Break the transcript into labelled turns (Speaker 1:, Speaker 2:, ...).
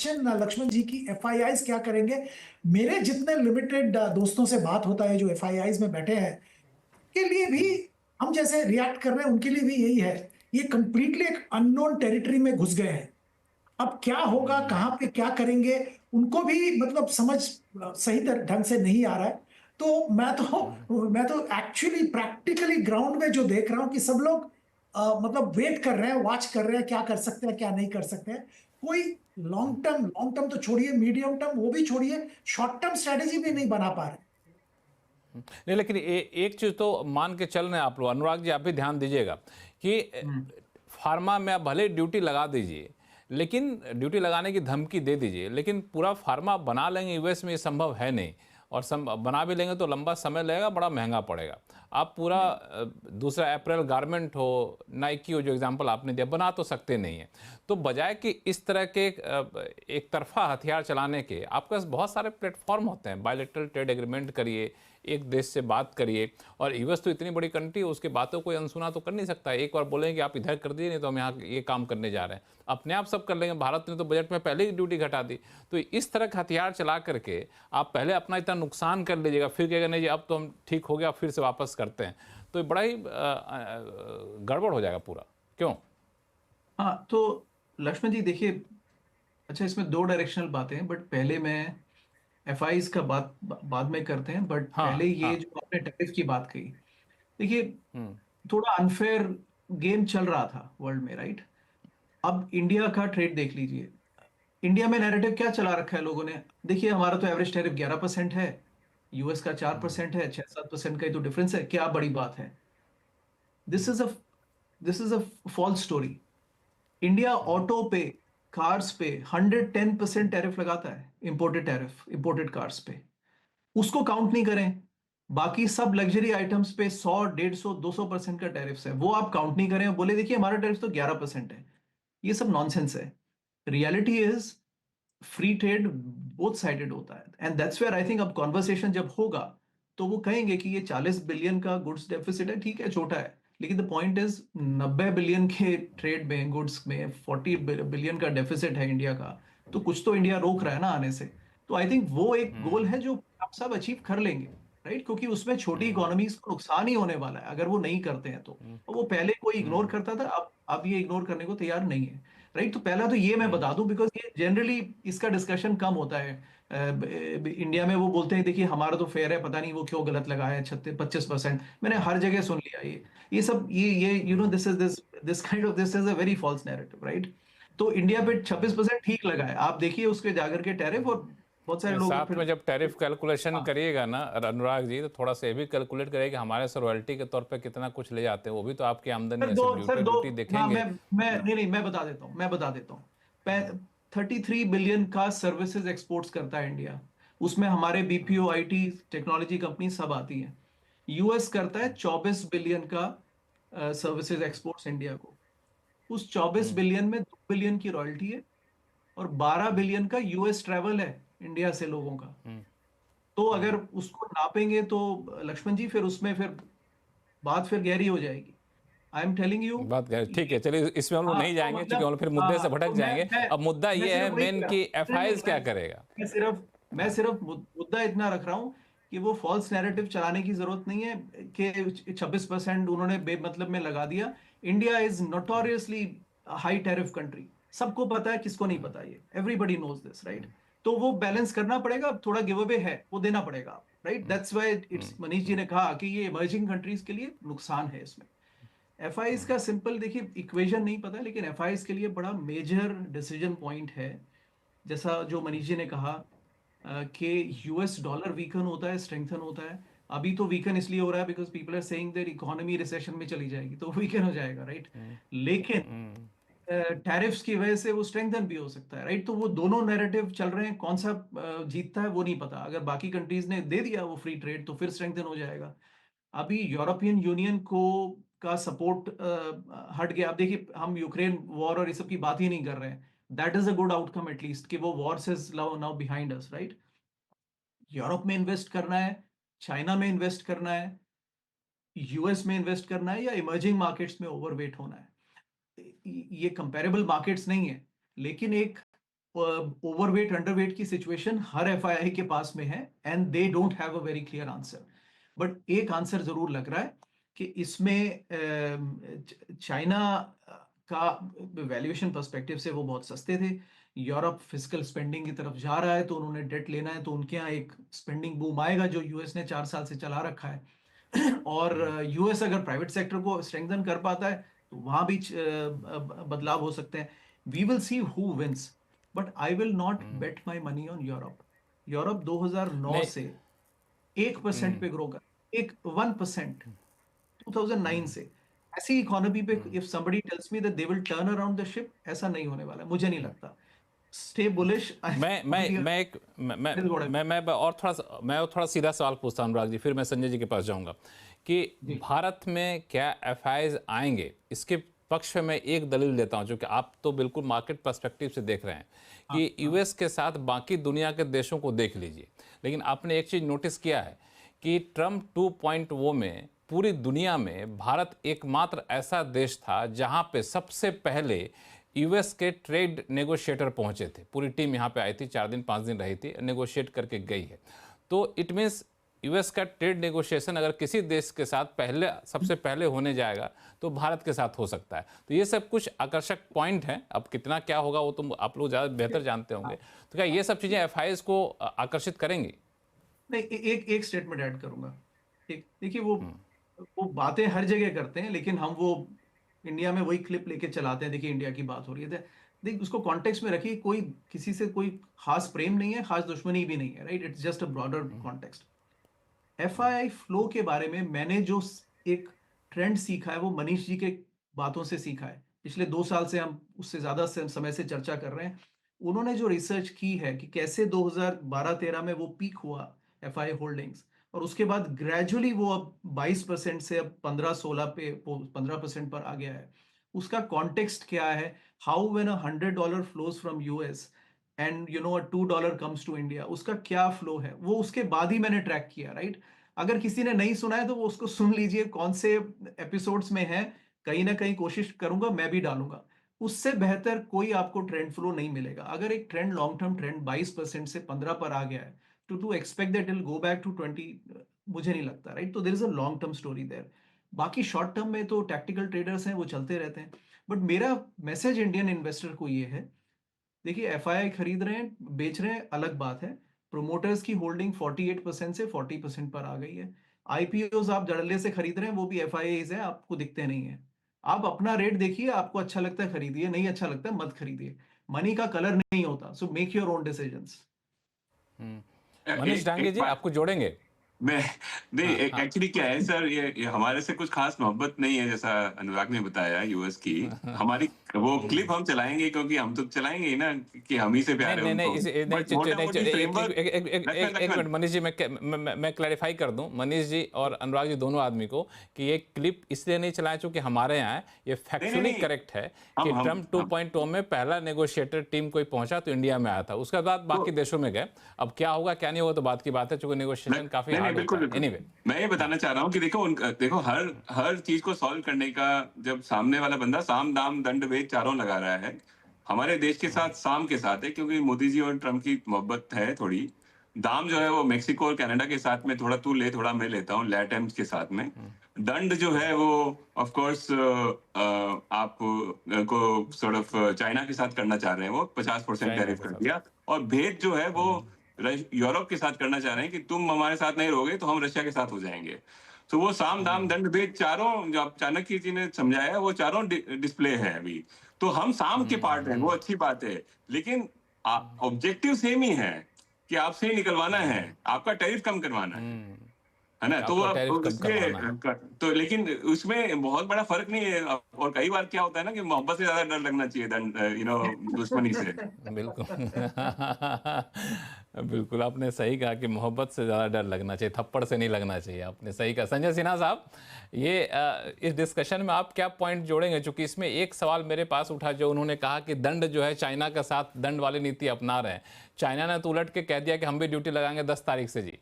Speaker 1: Question Lakshman जी की FIIs क्या करेंगे। मेरे जितने लिमिटेड दोस्तों से बात होता है जो एफआईआईज में बैठे हैं, के लिए भी हम जैसे रिएक्ट कर रहे हैं उनके लिए भी यही है। ये कंप्लीटली एक अननोन टेरिटरी में घुस गए हैं। अब क्या होगा, कहां पे क्या करेंगे, उनको भी मतलब समझ सही ढंग से नहीं आ रहा है। तो मैं तो एक्चुअली प्रैक्टिकली ग्राउंड में जो देख रहा हूं कि सब लोग मतलब वेट कर रहे हैं, वॉच कर रहे हैं, क्या कर सकते हैं क्या नहीं कर सकते हैं। कोई लॉन्ग टर्म तो छोड़िए, मीडियम टर्म वो भी छोड़िए, शॉर्ट टर्म स्ट्रेटेजी भी नहीं बना पा रहे।
Speaker 2: नहीं, लेकिन एक चीज तो मान के चल रहे हैं आप लोग, अनुराग जी आप भी ध्यान दीजिएगा कि फार्मा में आप भले ड्यूटी लगा दीजिए, लेकिन ड्यूटी लगाने की धमकी दे दीजिए, लेकिन पूरा फार्मा बना लेंगे यूएस में, ये संभव है नहीं। और बना भी लेंगे तो लंबा समय लगेगा, बड़ा महंगा पड़ेगा। आप पूरा दूसरा अप्रैल गारमेंट हो, नाइकी हो, जो एग्जांपल आपने दिया, बना तो सकते नहीं है। तो बजाय कि इस तरह के एक तरफा हथियार चलाने के, आपके पास बहुत सारे प्लेटफॉर्म होते हैं। बायलैटरल ट्रेड एग्रीमेंट करिए, एक देश से बात करिए। और यूएस तो इतनी बड़ी कंट्री है, उसकी बातों को अनसुना तो कर नहीं सकता। एक बार बोलेंगे कि आप इधर कर दीजिए, नहीं तो हम यहाँ ये काम करने जा रहे हैं, अपने आप सब कर लेंगे। भारत ने तो बजट में पहले ही ड्यूटी घटा दी। तो इस तरह का हथियार चला करके आप पहले अपना इतना नुकसान कर लीजिएगा, फिर कहेगा नहीं जी अब तो हम ठीक हो गया, फिर से वापस करते हैं, तो ये बड़ा ही गड़बड़ हो जाएगा पूरा। क्यों?
Speaker 3: हाँ, तो लक्ष्मण जी देखिए, अच्छा इसमें दो डायरेक्शनल बातें हैं, बट पहले मैं एफआईज का बात बाद में करते हैं। बट पहले
Speaker 2: हाँ,
Speaker 3: ये
Speaker 2: हाँ।
Speaker 3: जो आपने टैरिफ की बात कही, देखिए
Speaker 2: हम्म।
Speaker 3: थोड़ा अनफेयर गेम चल रहा था वर्ल्ड में, राइट? अब इंडिया का ट्रेड देख लीजिए। इंडिया में नैरेटिव क्या चला रखा है लोगों ने? देखिए हमारा तो एवरेज टैरिफ 11% है, यूएस का 4% है, 6-7% का ही तो डिफरेंस है, क्या बड़ी बात है? This is a this is a false story. India auto पे, कार्स पे 110% टैरिफ लगाता है, इंपोर्टेड टैरिफ, इंपोर्टेड कार्स पे। उसको काउंट नहीं करें। बाकी सब लग्जरी आइटम्स पे 100, 150, 200% का टैरिफ है, वो आप काउंट नहीं करें और बोले देखिए हमारा टैरिफ तो 11% है। ये सब नॉनसेंस है। Reality is free trade both sided होता है, and that's where I think अब कॉन्वर्सेशन जब होगा तो वो कहेंगे कि ये 40 बिलियन का गुड्स डेफिसिट है, ठीक है छोटा है, लेकिन द पॉइंट इज 90 बिलियन के ट्रेड में, गुड्स में 40 बिलियन का डेफिसिट है इंडिया का। तो कुछ तो इंडिया रोक रहा है ना आने से। तो आई थिंक वो एक गोल है जो आप सब अचीव कर लेंगे, राइट? क्योंकि उसमें छोटी इकोनॉमीज को नुकसान ही होने वाला है अगर वो नहीं करते हैं तो। और वो पहले कोई इग्नोर करता था, अब ये इग्नोर करने को तैयार नहीं है, राइट? तो पहला तो ये मैं बता दूं, बिकॉज ये जनरली इसका डिस्कशन कम होता है इंडिया में। वो बोलते हैं देखिए हमारा तो फेयर है, पता नहीं वो क्यों गलत लगाया है 26-25%। मैंने हर जगह सुन लिया ये सब, ये you know this is this kind of this is a very false narrative, right? तो इंडिया पे 26% ठीक लगा है, आप देखिए उसके जाकर के टैरिफ, और बहुत सारे लोग
Speaker 2: साथ
Speaker 3: फिर
Speaker 2: में जब टैरिफ कैलकुलेशन
Speaker 3: हाँ।
Speaker 2: करिएगा ना अनुराग जी, तो थोड़ा सा ये भी कैलकुलेट करिएगा कि हमारे से रॉयल्टी के तौर पे कितना कुछ ले जाते हैं, वो भी तो आपकी आमदनी
Speaker 3: सर
Speaker 2: है।
Speaker 3: दो
Speaker 2: सिर्फ
Speaker 3: सर
Speaker 2: ड्यूटी
Speaker 3: दो
Speaker 2: ड्यूटी
Speaker 3: हाँ,
Speaker 2: देखेंगे।
Speaker 3: मैं नहीं नहीं मैं बता देता हूँ। 33 बिलियन का सर्विसेज एक्सपोर्ट्स करता है इंडिया। उसमें हमारे बीपीओ, आईटी, टेक्नोलॉजी कंपनी सब आती हैं। यूएस करता है 24 बिलियन का सर्विसेज एक्सपोर्ट्स इंडिया को। उस 24 बिलियन में 2 बिलियन की रॉयल्टी है, और 12 बिलियन का यूएस ट्रैवल है इंडिया से लोगों का। तो अगर उसको नापेंगे तो लक्ष्मण जी फिर उसमें फिर बात फिर गहरी हो जाएगी। I am telling you.
Speaker 2: बात ठीक है, चलिए इसमें हम लोग
Speaker 3: हाँ
Speaker 2: नहीं
Speaker 3: तो
Speaker 2: जाएंगे, क्योंकि हम
Speaker 3: मतलब
Speaker 2: लोग फिर
Speaker 3: हाँ
Speaker 2: मुद्दे
Speaker 3: हाँ,
Speaker 2: से भटक
Speaker 3: तो
Speaker 2: जाएंगे। अब मुद्दा
Speaker 3: मैं
Speaker 2: ये है
Speaker 3: सिर्फ वही
Speaker 2: मेन
Speaker 3: कह रहा
Speaker 2: कि
Speaker 3: हूँ। नहीं नहीं,
Speaker 2: एफआईज क्या करेगा।
Speaker 3: मैं सिर्फ मुद्दा इतना रख रहा हूँ कि वो फॉल्स नैरेटिव चलाने की जरूरत नहीं है कि 26% उन्होंने बेमतलब में लगा दिया। India is notoriously high tariff country, सबको पता है, किसको नहीं पता, ये एवरीबडी नोज दिस, राइट? तो वो बैलेंस करना पड़ेगा, थोड़ा गिव अवे है वो देना पड़ेगा, right? That's why it's, Manish ji ने कहा कि ये इमर्जिंग कंट्रीज के लिए नुकसान है इसमें। एफआईज का सिंपल देखिए इक्वेशन नहीं पता, लेकिन एफआईज के लिए बड़ा मेजर डिसीजन पॉइंट है। जैसा जो मनीष जी ने कहा कि यूएस डॉलर वीकन होता है, स्ट्रेंथन होता है। अभी तो वीकन इसलिए हो रहा है because people are saying that economy recession में चली जाएगी, तो वीकन हो जाएगा, राइट? लेकिन टैरिफ्स की वजह से वो स्ट्रेंथन भी हो सकता है, राइट? तो वो दोनों नैरेटिव चल रहे हैं, कौन सा जीतता है वो नहीं पता। अगर बाकी कंट्रीज ने दे दिया वो फ्री ट्रेड तो फिर स्ट्रेंथन हो जाएगा। अभी यूरोपियन यूनियन को का सपोर्ट हट गया। अब देखिए हम यूक्रेन वॉर और ये सब की बात ही नहीं कर रहे हैं। That is a good outcome at least कि वो war is now behind us, right? Europe में इन्वेस्ट करना है, चाइना में इन्वेस्ट करना है, यूएस में इन्वेस्ट करना है, या इमर्जिंग मार्केट्स में ओवरवेट होना है? ये कंपेरेबल मार्केट्स नहीं है, लेकिन एक ओवरवेट अंडरवेट की सिचुएशन हर एफआईआई के पास में है and they don't have a very clear answer. But एक आंसर जरूर लग रहा है कि इसमें चाइना का वैल्यूएशन पर्सपेक्टिव से वो बहुत सस्ते थे। यूरोप फिजिकल स्पेंडिंग की तरफ जा रहा है तो उन्होंने डेट लेना है, तो उनके यहाँ एक स्पेंडिंग बूम आएगा जो यूएस ने 4 साल से चला रखा है। और यूएस अगर प्राइवेट सेक्टर को स्ट्रेंथन कर पाता है तो वहां भी बदलाव हो सकते हैं। We will see who wins, but I will not bet my money on Europe. Europe 2009
Speaker 2: नहीं।
Speaker 3: से 1% पे ग्रो कर, 1% 2009 से ऐसी इकोनॉमी पे if somebody tells me that they will turn around the ship, ऐसा नहीं होने वाला, मुझे नहीं लगता। Stay bullish.
Speaker 2: मैं और थोड़ा सीधा सवाल पूछता हूँ अनुराग जी, फिर मैं संजय जी के पास जाऊंगा कि भारत में क्या एफआईआईज आएंगे, इसके पक्ष में मैं एक दलील देता हूं, जो कि आप तो बिल्कुल मार्केट पर्सपेक्टिव से देख रहे हैं कि यूएस के साथ बाकी दुनिया के देशों को देख लीजिए, लेकिन आपने एक चीज़ नोटिस किया है कि ट्रम्प 2.0 में पूरी दुनिया में भारत एकमात्र ऐसा देश था जहां पे सबसे पहले यूएस के ट्रेड नेगोशिएटर पहुंचे थे। पूरी टीम यहाँ पे आई थी, 4 दिन 5 दिन रही थी, नेगोशिएट करके गई है। तो इट मीन्स यूएस का ट्रेड नेगोशिएशन अगर किसी देश के साथ सबसे पहले होने जाएगा तो भारत के साथ हो सकता है। तो ये सब कुछ आकर्षक पॉइंट हैं। अब कितना क्या होगा वो तो आप लोग ज़्यादा बेहतर जानते होंगे। तो क्या ये सब चीज़ें एफआईआईज को आकर्षित करेंगी?
Speaker 3: नहीं, एक स्टेटमेंट ऐड करूंगा। देखिए वो बातें हर जगह करते हैं, लेकिन हम वो इंडिया में वही क्लिप लेके चलाते हैं। देखिए इंडिया की बात हो रही है, देख उसको कॉन्टेक्स्ट में रखिए। कोई किसी से कोई खास प्रेम नहीं है, खास दुश्मनी भी नहीं है, right? It's just a broader context. FII flow के बारे में मैंने जो एक ट्रेंड सीखा है वो मनीष जी के बातों से सीखा है। पिछले 2 साल से हम उससे ज्यादा समय से चर्चा कर रहे हैं। उन्होंने जो रिसर्च की है कि कैसे 2012-13 में वो पीक हुआ एफआईआई होल्डिंग्स, और उसके बाद ग्रेजुअली वो अब 22% से अब 15-16 पे 15% पर आ गया है। उसका कॉन्टेक्स्ट क्या है? How when $100 flows from US and $2 comes to India, उसका क्या फ्लो है, वो उसके बाद ही मैंने ट्रैक किया, राइट? अगर किसी ने नहीं सुना है तो वो उसको सुन लीजिए, कौन से एपिसोड्स में है। कहीं ना कहीं कोशिश करूंगा, मैं भी डालूंगा। उससे बेहतर कोई आपको ट्रेंड फ्लो नहीं मिलेगा। अगर एक ट्रेंड लॉन्ग टर्म ट्रेंड 22% से 15 पर आ गया है, to expect that it will go back to 20, मुझे नहीं लगता, राइट? तो there is a long term story there. बाकी शॉर्ट टर्म में तो टैक्टिकल ट्रेडर्स हैं, वो चलते रहते हैं। बट मेरा मैसेज इंडियन इन्वेस्टर को ये है, देखिए एफआईआई खरीद रहे हैं, बेच रहे हैं, अलग बात है। प्रोमोटर्स की होल्डिंग 48% से 40% पर आ गई है। आईपीओज आप जड़ले से खरीद रहे हैं, वो भी एफआईआईज है, आपको दिखते नहीं है। आप अपना रेट देखिए, आपको अच्छा लगता है खरीदिए, नहीं अच्छा लगता है मत खरीदिए। मनी का कलर नहीं होता, so make your own decisions.
Speaker 2: Manish Dange ji, आपको जोड़ेंगे?
Speaker 4: मैं नहीं, एक्चुअली क्या है सर, ये हमारे से कुछ खास मोहब्बत नहीं है, जैसा अनुराग ने बताया यूएस की। हमारी वो क्लिप हम चलाएंगे क्योंकि हम तो चलाएंगे ही ना कि हम ही से प्यार है उनको।
Speaker 2: एक मिनट मनीष जी, मैं क्लैरिफाई कर दूं मनीष जी और अनुराग जी दोनों आदमी को कि ये क्लिप इसलिए नहीं चलाया क्योंकि हमारे यहाँ है। ये फैक्चुअली करेक्ट है कि ट्रम्प 2.0 में पहला नेगोशिएटर टीम कोई पहुंचा तो इंडिया में आया था, उसके बाद बाकी देशों में गए। अब क्या होगा क्या नहीं होगा तो बात की बात है, चूंकि नेगोशिएशन काफी
Speaker 4: बिल्कुल।
Speaker 2: Anyway.
Speaker 4: मैं ये बताना चाह रहा हूँ कि देखो हर चीज को सॉल्व करने का, जब सामने वाला बंदा साम दाम दंड भेद चारों लगा रहा है, हमारे देश के साथ साम के साथ है, क्योंकि मोदी जी और ट्रम्प की मोहब्बत है थोड़ी। दाम जो है वो मेक्सिको और कनाडा के साथ में, थोड़ा तू ले थोड़ा मैं लेता हूँ, लैटम्स के साथ में। दंड जो है वो ऑफ कोर्स आप को सॉर्ट ऑफ चाइना के साथ करना चाह रहे हैं, वो 50% टैरिफ कर दिया। और भेद जो है वो यूरोप के साथ करना चाह रहे हैं कि तुम हमारे साथ नहीं रहोगे तो हम रशिया के साथ हो जाएंगे। तो वो साम दाम दंड भेद चारों जो चाणक्य जी ने समझाया, वो चारों डिस्प्ले है अभी। तो हम साम के पार्ट हैं, वो अच्छी बात है, लेकिन ऑब्जेक्टिव सेम ही है कि आपसे ही निकलवाना है, आपका टैरिफ कम करवाना है ना? तो तो लेकिन उसमें बहुत बड़ा फर्क नहीं है। और कई बार क्या होता है ना कि मोहब्बत से ज्यादा डर लगना चाहिए दुश्मनी से।
Speaker 2: बिल्कुल बिल्कुल, आपने सही कहा कि मोहब्बत से ज़्यादा डर लगना चाहिए, थप्पड़ से नहीं लगना चाहिए। आपने सही कहा। संजय सिन्हा साहब, ये इस डिस्कशन में आप क्या पॉइंट जोड़ेंगे? चूंकि इसमें एक सवाल मेरे पास उठा, जो उन्होंने कहा कि दंड जो है चाइना के साथ दंड वाली नीति अपना रहे हैं। चाइना ने तो उलट के कह दिया कि हम भी ड्यूटी लगाएंगे 10 तारीख से जी।